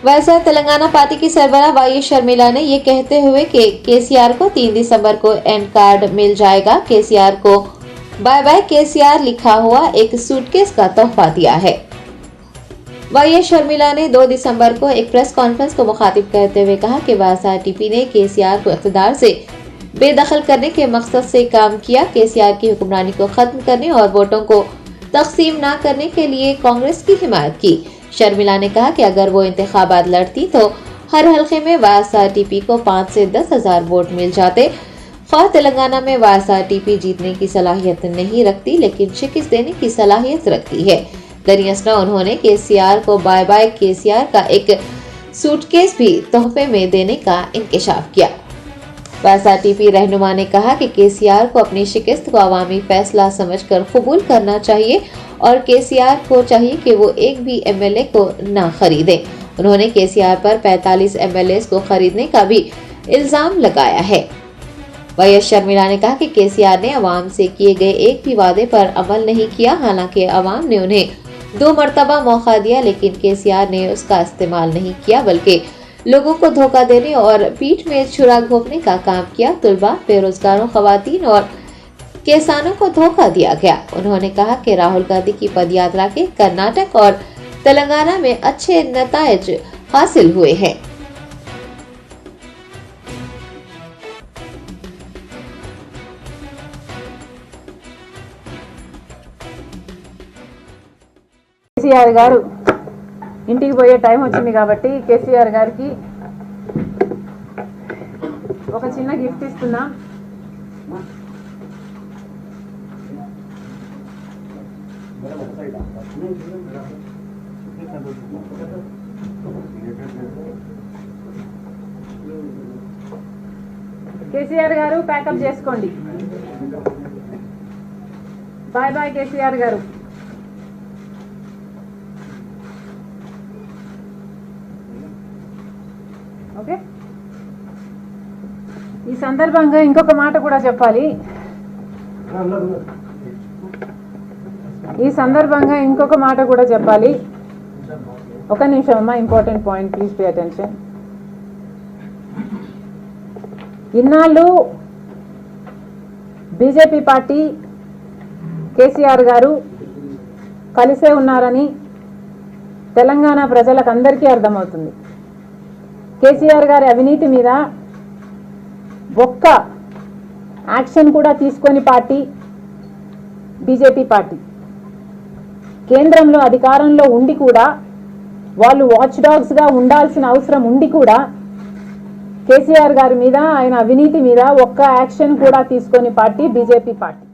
वैसे तेलंगाना पार्टी की सरबराह वाई शर्मिला ने ये कहते हुए कि केसीआर को 3 दिसंबर को एंड कार्ड मिल जाएगा। केसीआर को बाय बाय केसीआर लिखा हुआ एक सूटकेस का तोहफा दिया है। वाई शर्मिला ने 2 दिसंबर को एक प्रेस कॉन्फ्रेंस को मुखातिब करते हुए कहा कि वाईएसआरटीपी ने केसीआर को इख्तिदार से बेदखल करने के मकसद से काम किया। केसीआर की हुक्मरानी को खत्म करने और वोटों को तकसीम न करने के लिए कांग्रेस की हिमायत की। शर्मिला ने कहा कि अगर वो इंतखाबात लड़ती तो हर हल्के में वाईएसआरटीपी को 5 से 10 हजार वोट मिल जाते। ख्वाह तेलंगाना में वाईएसआरटीपी जीतने की सलाहियत नहीं रखती, लेकिन शिकस्त देने की सलाहियत रखती है। दरियासना उन्होंने केसीआर को बाय बाय केसीआर का एक सूटकेस भी तोहफे में देने का इंकशाफ किया। वाईएसआरटीपी रहनुमा ने कहा कि केसीआर को अपनी शिकस्त को अवामी फैसला समझकर कबूल करना चाहिए और केसीआर को चाहिए कि वो एक भी एमएलए को ना खरीदे। उन्होंने केसीआर पर 45 एमएलए को खरीदने का भी इल्जाम लगाया है। वाई शर्मिला ने कहा कि केसीआर ने अवाम से किए गए एक भी वादे पर अमल नहीं किया। हालांकि अवाम ने उन्हें 2 मरतबा मौका दिया, लेकिन केसीआर ने उसका इस्तेमाल नहीं किया, बल्कि लोगों को धोखा देने और पीठ में छुरा घोंपने का काम किया। तुलबा, बेरोजगारों, खवातीन और किसानों को धोखा दिया गया। उन्होंने कहा कि राहुल गांधी की पदयात्रा के कर्नाटक और तेलंगाना में अच्छे नतायज हासिल हुए हैं। కేసీఆర్ గారు ఇంటికి పోయే టైం వచ్చింది కాబట్టి కేసీఆర్ గారికి ఒక చిన్న గిఫ్ట్ ఇస్తున్నా. కేసీఆర్ గారు ప్యాకప్ చేసుకోండి. బాయ్ బాయ్ కేసీఆర్ గారు. ఓకే, ఈ సందర్భంగా ఇంకొక మాట కూడా చెప్పాలి. ఒక నిమిషం అమ్మా, important point, please pay attention. ఇన్నాళ్ళు బీజేపీ పార్టీ కేసీఆర్ గారు కలిసే ఉన్నారని తెలంగాణ ప్రజలకు అందరికీ అర్థమవుతుంది. కేసీఆర్ గారి అవినీతి మీద ఒక్క యాక్షన్ కూడా తీసుకొని పార్టీ బీజేపీ పార్టీ కేంద్రంలో అధికారంలో ఉండి కూడా, వాళ్ళు వాచ్ డాగ్స్ గా ఉండాల్సిన అవసరం ఉండి కూడా కేసీఆర్ గారి మీద, ఆయన అవినీతి మీద ఒక్క యాక్షన్ కూడా తీసుకొని party BJP party.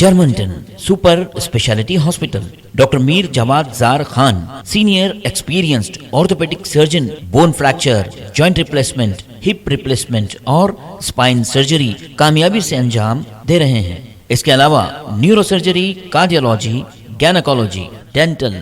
Germanton super speciality hospital, doctor Mir Jawad Jar Khan, senior experienced orthopaedic surgeon, bone fracture, joint replacement, hip replacement और स्पाइन सर्जरी कामयाबी से अंजाम दे रहे हैं. इसके अलावा neuro surgery, cardiology, gynaecology, dental,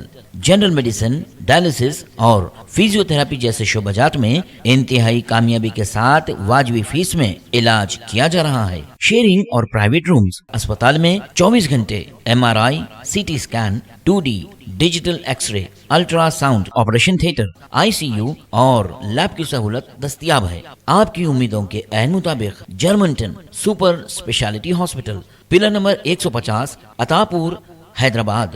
general medicine, dialysis और फिजियोथेरेपी जैसे शोबाजात में इंतहाई कामयाबी के साथ वाजबी फीस में इलाज किया जा रहा है. शेयरिंग और प्राइवेट रूम्स. अस्पताल में 24 घंटे MRI, CT scan, 2D digital X-ray, ultrasound, operation theatre, ICU और लैब की सहूलत दस्तयाब है. आपकी उम्मीदों के ऐन मुताबिक Germanton super speciality hospital, pillar number 150, Attapur, Hyderabad.